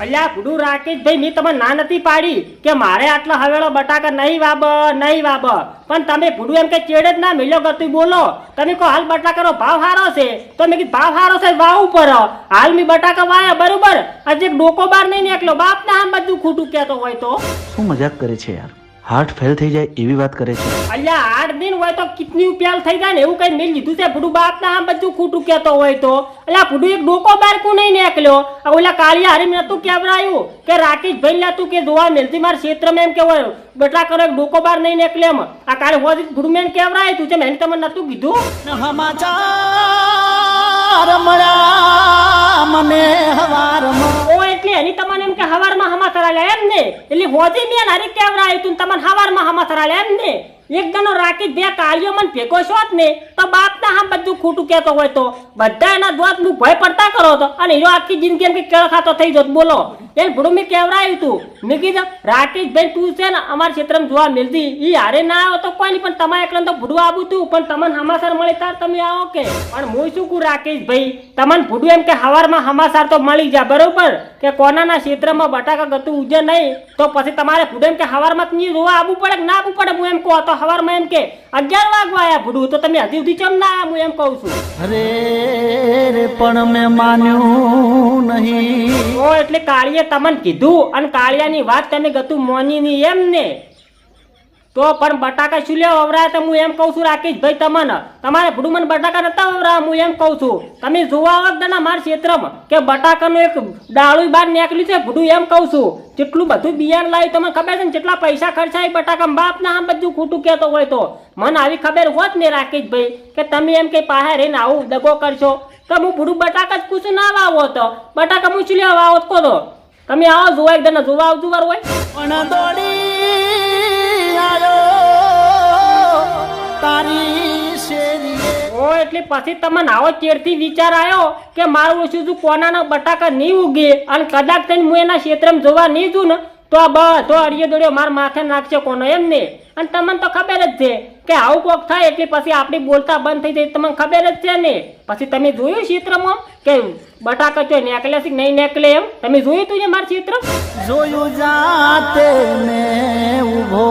અલ્યા ભૂડું રાકેશભાઈ મેં તમને ના નથી પાડી કે મારે આટલા હવેળો બટાકા નહીં વાબ પણ તમે ભૂડું એમ કે ચેડ જ ના મિલ્યો ગતું બોલો તમે કહો હાલ બટાકાનો ભાવ સારો છે તો મેં કીધું ભાવ સારો છે વાવ ઉપર હાલ મેં બટાકા વાયા બરોબર આજે ડોકો બાર નહીં નીકળ્યો બાપ ના આમ બધું ખોટું કહેતો હોય તો શું મજાક કરે છે યાર હાર્ટ ફેલ થઈ જાય એવી વાત કરે છે અલ્યા 8 દિન હોય તો કિતની ફેલ થઈ જાય ને એવું કઈ મેલ લીધું છે ભૂડું બાપ ના આમ બધું ખોટું કહેતો હોય તો અલ્યા ભૂડું એક ડોકો બાર કુ નહીં નીકળ્યો ઓલા કાળિયા હરી મેં તું કેવરાયું કે રાકેશભાઈ લા તું કે જોવા મેલતી માર ક્ષેત્રમાં એમ કે હોય બટાકાનો એક ડોકો બાર નહીં નીકળે એમ આ કાળે હોજી ભૂડું મેં કેવરાય તું છે મેં તમને નતું કીધું સમાચાર મળ્યા મને હવારમાં ઓ એટલે એની તમને એમ કે હવારમાં હમાસર આલ્યા એમ ને એટલે હોજી મેં હરી કેવરાયું તું તમને હવારમાં હમાસર આલ્યા એમ ને એક દનો રાકેશ બે કાળિયો મન ભેગો શોત ને તો બાપ ના આમ બધું ખોટું કહેતો હોય તો બધા એના દોત નું ભય પડતા કરો તો અને હીરો આખી જિંદગી એમ કે કેળ ખાતો થઈ જતો બોલો એને ભૂડું મેં કેવરાયું તું મેં કીધું રાકેશભાઈ તું છે ને અમારા ક્ષેત્રમાં જોવા મિલતી ઈ હારે ના આવો તો કોઈ નહીં પણ તમારે એકલા તો ભૂડું આવું તું પણ તમને હમાસર મળે તાર તમે આવો કે પણ હું શું કહું રાકેશભાઈ તમને ભૂડું એમ કે હવારમાં હમાસર તો મળી જાય બરોબર કે કોનાના ક્ષેત્રમાં બટાકા ગતું ઉજે નહીં તો પછી તમારે ભૂડું એમ કે હવારમાં જ જોવા આવવું પડે કે ના આવવું પડે હું એમ કહું તો હવારમાં એમ કે 11 વાગવા આયા ભૂડું તો તમે હજી સુધી ચમ ના હું એમ કહું છું અરે રે પણ મેં માન્યું નહીં ઓ એટલે કાળીએ તમને કીધું અને કાળિયાની વાત તમે ગતું મોની ની એમ ને તો પણ બટાકા શું લેવા વવરાય તો હું એમ કહું છું રાકેશભાઈ તમને તમારે ભૂડું મને બટાકા નતા વવરાય હું એમ કહું છું તમે જોવા આવતા મારા ક્ષેત્રમાં કે બટાકાનું એક ડાળું બહાર નીકળ્યું છે ભૂડું એમ કહું છું જેટલું બધું બિયારણ લાવ્યું તમને ખબર છે ને જેટલા પૈસા ખર્ચાય બટાકા બાપ ના આમ બધું ખોટું કહેતો હોય તો મને આવી ખબર હોત ને રાકેશભાઈ કે તમે એમ કે પાસે રહીને આવું દગો કરશો તો હું ભૂડું બટાકા જ કુછ ના વાવો તો બટાકા હું શું લેવા વાવો કહો તો તમે આવો જોવા એકદમ જોવા આવતું વાર હોય પણ દોડી તારી શેરીએ ઓ એટલે પછી તમને આવો ચેડથી વિચાર આવ્યો કે મારું ઓછું શું કોનાના બટાકા નહીં ઉગે અને કદાચ થઈને હું એના ક્ષેત્રમાં જોવા નહીં જઉં ને તો આ બધો અડિયો દોડ્યો મારા માથે નાખશે કોનો એમ ને અને તમને તો ખબર જ છે કે આવું કોક થાય એટલે પછી આપણી બોલતા બંધ થઈ જાય તમને ખબર જ છે ને પછી તમે જોયું ક્ષેત્રમાં કે બટાકા જો નીકળે છે નહીં નીકળે એમ તમે જોયું તું મારા ક્ષેત્ર જોયું જાતે ને ઉભો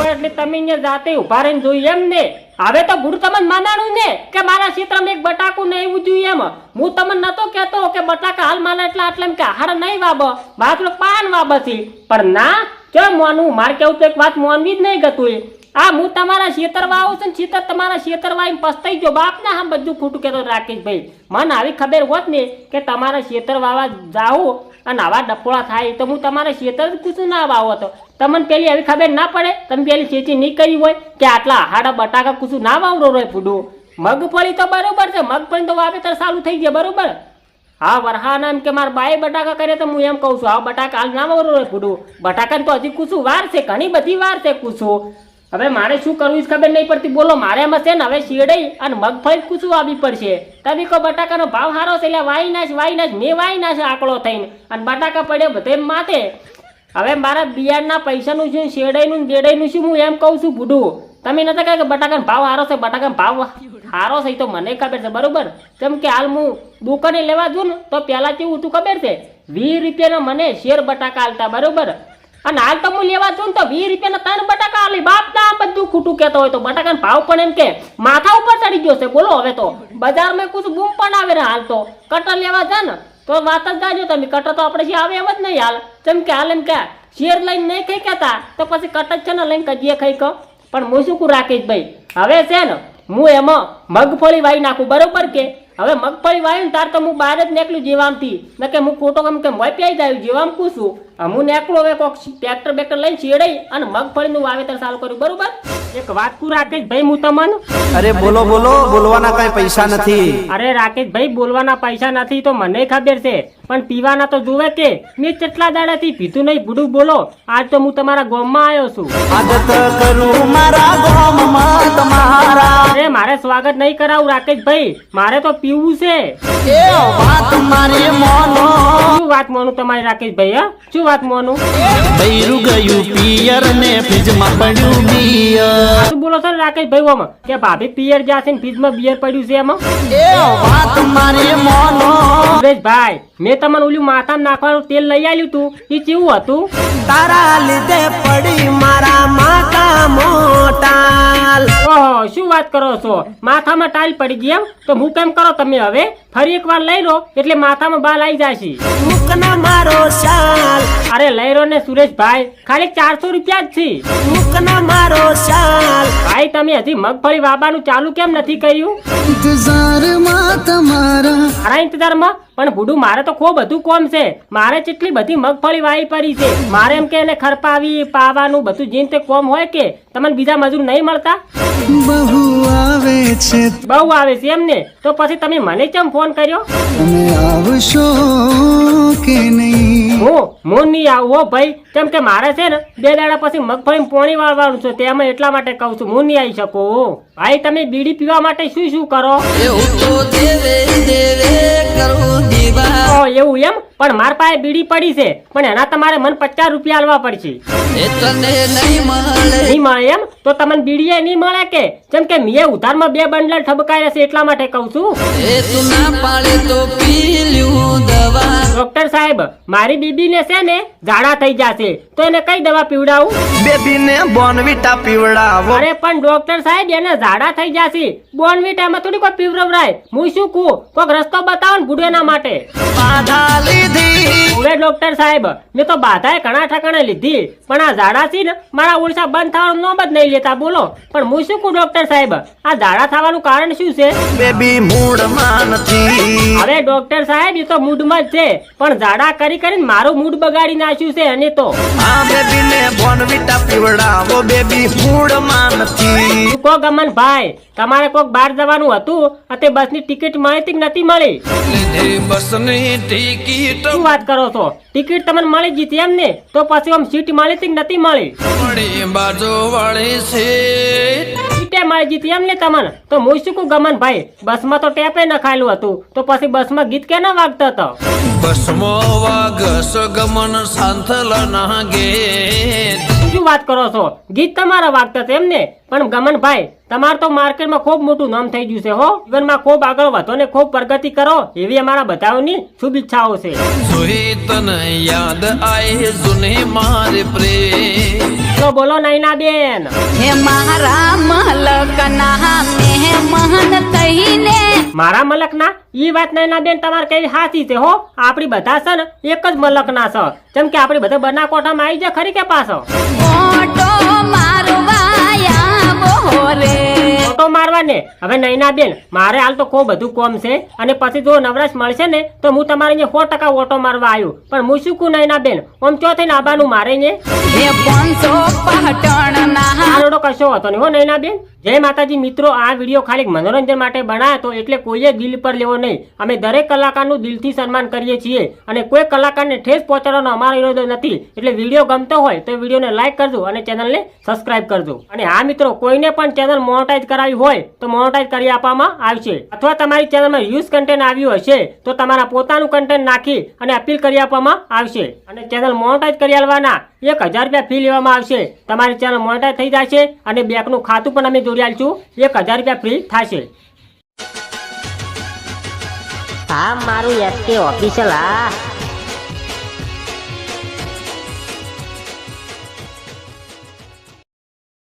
એટલે તમે અહીંયા જાતે ઉભા રહીને જોયું એમ ને હવે તો ભૂડું તમને માનાણું ને કે મારા ક્ષેત્રમાં એક બટાકું નહીં ઉજ્યું એમ હું તમને નતો કહેતો કે બટાકા હાલ માના એટલા આટલા એમ કે હાર નહીં વાબ બાકી પાન વાબથી પણ ના કેમ મોનું મારે કેવું તો એક વાત મોનવી જ નહીં ગતું આ હું તમારા ખેતરમાં આવું છું ને ખેતર તમારા ખેતરમાં આવીને પસ્તાઈ ગયો બાપ ના આમ બધું ખોટું કહેતો રાકેશભાઈ મને આવી ખબર હોત ને કે તમારા ખેતર વાવા જાઉં અને આવા ડફોળા થાય તો હું તમારા ખેતર કુછું ના વાવો તો તમને પેલી આવી ખબર ના પડે તમે પેલી ખેતી નહીં કરી હોય કે આટલા હાડા બટાકા કુછું ના વાવરો રહે ફૂડું મગફળી તો બરોબર છે મગફળી તો વાવેતર ચાલુ થઈ ગયા બરોબર હા વરહાના એમ કે મારા બાએ બટાકા કરે તો હું એમ કહું છું આ બટાકા હાલ ના વાવરો રહે ફૂડું બટાકા તો હજી કુછું વાર છે ઘણી બધી વાર છે કુછું હવે મારે શું કરવું એ ખબર નહીં પડતી બોલો મારે એમાં છે ને હવે શેરડી અને મગફળી કુછું આવી પડશે તમે કહો બટાકાનો ભાવ સારો છે એટલે વાઈ નાશ મેં વાઈ નાશ આંકડો થઈને અને બટાકા પડ્યો બધે માથે હવે મારા બિયારણના પૈસાનું શું શેરડીનું બેડાઈનું શું હું એમ કહું છું ભૂડું તમે નતા કહે કે બટાકાનો ભાવ સારો છે બટાકાનો ભાવ સારો છે તો મને ખબર છે બરોબર કેમ કે હાલ હું દુકાને લેવા જઉં ને તો પહેલાં કેવું તું ખબર છે 20 રૂપિયાના મને શેર બટાકા હાલતા બરોબર અને હાલ તો હું લેવા છું ને તો 20 રૂપિયાના 3 બટાકા આલી બાપ ના બધું ખોટું કહેતો હોય તો બટાકાનો ભાવ પણ એમ કે માથા ઉપર ચડી ગયો છે બોલો હવે તો બજારમાં કુછ બૂમ પણ આવે હાલ તો કટર લેવા જા ને તો વાત જ જાજો તમે કટર તો આપણે જે આવે એમ જ નહીં હાલ જેમ કે હાલ એમ કે શેર લઈને નહીં ખાઈ કહેતા તો પછી કટર છે ને લઈને કજીએ ખાઈ કહો પણ હું શું કહું રાકેશભાઈ હવે છે ને હું એમાં મગફળી વાવી નાખું બરોબર કે હવે મગફળી વાવી ને તાર તો હું બહાર જ નીકળ્યું જીવામથી ન કે હું ખોટો કેમ કે મોય પી જાય જીવામ પૂછું હું નીકળું હવે કોઈક ટ્રેક્ટર બેક્ટર લઈને છેડાઈ અને મગફળીનું વાવેતર ચાલુ કર્યું બરોબર એક વાત તું રાકેશભાઈ હું તમને અરે બોલો બોલો બોલવાના કઈ પૈસા નથી અરે રાકેશભાઈ બોલવાના પૈસા નથી તો મને ખબર છે પણ પીવાના તો જોવે કે મેં કેટલા દાડાથી પીધું નહીં ભૂડું બોલો આજ તો હું તમારા ગામમાં આવ્યો છું આદત કરું મારા ગામમાં તમારા અરે મારે સ્વાગત નહીં કરાવું રાકેશભાઈ મારે તો પીવું છે એ વાત મારી મોનો શું વાત મોનું તમારી રાકેશભાઈ હા શું વાત મોનું બૈરું ગયું પિયર ને ફ્રીજમાં પડ્યું બિયર શું બોલો છો રાકેશભાઈ ઓમાં કે ભાભી પિયર જશે ને ફ્રીજમાં બિયર પડ્યું છે એમાં એ વાત મારી મોનો સુરેશભાઈ મેં તમને ઓલું માથામાં નાખવાનું તેલ લઈ આવ્યું તું એ કેવું હતું? તારા લીધે પડી મારા માથા મોટાલ. ઓહો, શું વાત કરો છો? માથામાં ટાઈલ પડી ગઈ એમ? તો હું કેમ કરો તમે હવે ફરી એકવાર લઈ લો એટલે માથામાં બાલ આવી જશે. મુકના મારો શાલ, અરે લઈ લો ને સુરેશભાઈ, ખાલી 400 રૂપિયા જ છે. મુકના મારો શાલ. ભાઈ તમે હજી મગફળી વાવવાનું ચાલુ કેમ નથી કર્યું? ઇંતજારમાં તમારા મારા ઇંતજારમાં? પણ બુડું મારે તો ખૂબ બધું કોમ છે. મારે કેટલી બધી મગફળી વાવી પડી છે. મારે એમ કે એને ખરપાવી પાવાનું બધું જીન તે કોમ હોય કે તમને બીજા મજૂર નહીં મળતા? બહુ આવે છે, બહુ આવે છે એમ ને? તો પછી તમે મને કેમ ફોન કર્યો? તમે આવશો કે નહીં? હું નહીં આવું હો ભાઈ, કેમ કે મારે છે ને 2 દાડા પછી મગફળી પોણી વાળવાનું છે તેમાં એટલા માટે કહું છું. હું નહીં આવી શકું. ભાઈ તમે બીડી પીવા માટે શું શું કરો? એવું તો દેવે દેવે કરું દીવા. ઓ એવું એમ? પણ મારા પાસે બીડી પડી છે પણ એના તમારે મને 50 રૂપિયા આલવા પડશે. એ તને નહીં મળે. નહીં મળે એમ? તો તમને બીડીએ નહીં મળે કે? જેમ કે મેં ઉધારમાં 2 બંડલ ઠબકાયા છે એટલા માટે કહું છું. એ તું ના પાડે તો પી લ્યું દવા. ડોક્ટર સાહેબ મારી બીબીને છે ને ઝાડા થઈ જશે તો એને કઈ દવા પીવડાવું? બેબીને બોર્નવિટા પીવડાવો. અરે પણ ડોક્ટર સાહેબ એને ઝાડા થઈ જશે, બોર્નવિટામાં થોડી કોઈ પીવડાવરાય. હું શું કહું, કોઈક રસ્તો બતાવો ને બુડેના માટે. બાધા લીધી. હવે ડોક્ટર સાહેબ મેં તો બાધાએ ઘણા ઠકાણે લીધી પણ આ ઝાડા છે ને મારા ઓળસા બંધ થવાનું નોમ જ નહીં લેતા. બોલો પણ હું શું કહું ડોક્ટર સાહેબ, આ ઝાડા થવાનું કારણ શું છે? બેબી મૂડમાં નથી. હવે ડોક્ટર સાહેબ એ તો મૂડમાં જ છે પણ ઝાડા કરી કરીને મારું મૂડ બગાડી નાખ્યું છે અને તો. આ બેબીને બોર્નવિટા પીવડાવો. બેબી મૂડમાં નથી. કો ગમન ભાઈ તમારે કોક બહાર જવાનું હતું અને બસની ટિકિટ મળી કે નથી મળી? લીધી બસની ટિકિટ. શું વાત કરો છો? ટિકિટ તમને મળી જીતી એમ ને? તો પછી આમ સીટ મળી કે નથી મળી? મળી બાજુ વાળી છે. સીટે મળી જીતી એમ ને તમને? તો હું શું કહું ગમન ભાઈ, બસમાં તો ટેપે નખાયેલું હતું તો પછી બસમાં ગીત કેના વાગતો હતો? બસમો વાગસ ગમન સાંથલ ના ગેત. શું વાત કરો છો? ગીત તમારા વાગતા હતા એમ ને? પણ ગમન ભાઈ તમારે તો માર્કેટમાં ખૂબ મોટું નામ થઈ ગયું છે હો. જીવનમાં ખૂબ આગળ વધો ને ખૂબ પ્રગતિ કરો એવી અમારા બધાઓની શુભેચ્છાઓ છે. જોઈ તને યાદ આય જૂની મારે પ્રેમ. તો બોલો નૈના બેન. હે મારા મલકના મહેમાન થઈને. મારા મલકના ઈ વાત નૈના બેન તમારે કઈ સાચી છે હો. આપણી બધા છે ને એક જ મલકના છે. જેમ કે આપણે બધા બનાસકાંઠામાં આવી જાય ખરી કે પાછો ઓટો મારવાયા બોરે. ઓટો મારવા ને? હવે નૈના બેન મારે હાલ તો ખૂબ બધું કોમ છે અને પછી જો નવરાશ મળશે ને તો હું તમારે અહીંયા 100% ઓટો મારવા આવ્યું. પણ હું શું કહું નૈના બેન, આમ ચો થઈને આબાનું મારે અહીંયા હે 500 પટણના. આરોડો કશો હતો નહીં હો નૈના બેન. જય માતાજી મિત્રો, આ વિડીયો ખાલી મનોરંજન માટે બનાવ્યો તો એટલે કોઈએ દિલ પર લેવો નહીં. અમે દરેક કલાકારનું દિલથી સન્માન કરીએ છીએ અને કોઈ કલાકારને ઠેસ પહોંચાડવાનો અમારો ઈરાદો નથી. એટલે વિડીયો ગમતો હોય તો વિડીયોને લાઈક કરજો અને ચેનલને સબસ્ક્રાઇબ કરજો. અને હા મિત્રો, કોઈને પણ ચેનલ મોનેટાઈઝ કરાવી હોય તો મોનેટાઈઝ કરી આપવામાં આવશે. અથવા તમારી ચેનલમાં યુઝ કન્ટેન્ટ આવ્યું હશે તો તમારા પોતાનું કન્ટેન્ટ નાખી અને અપીલ કરી આપવામાં આવશે. અને ચેનલ મોનેટાઈઝ કરી આલવાના 1000 રૂપિયા ફી લેવામાં આવશે. તમારી ચેનલ મોનેટાઈઝ થઈ જશે અને બેંકનું ખાતું પણ અમે જોડી આલશું. 1000 રૂપિયા ફ્રી થશે. હા મારું એસકે ઓફિશિયલ. હા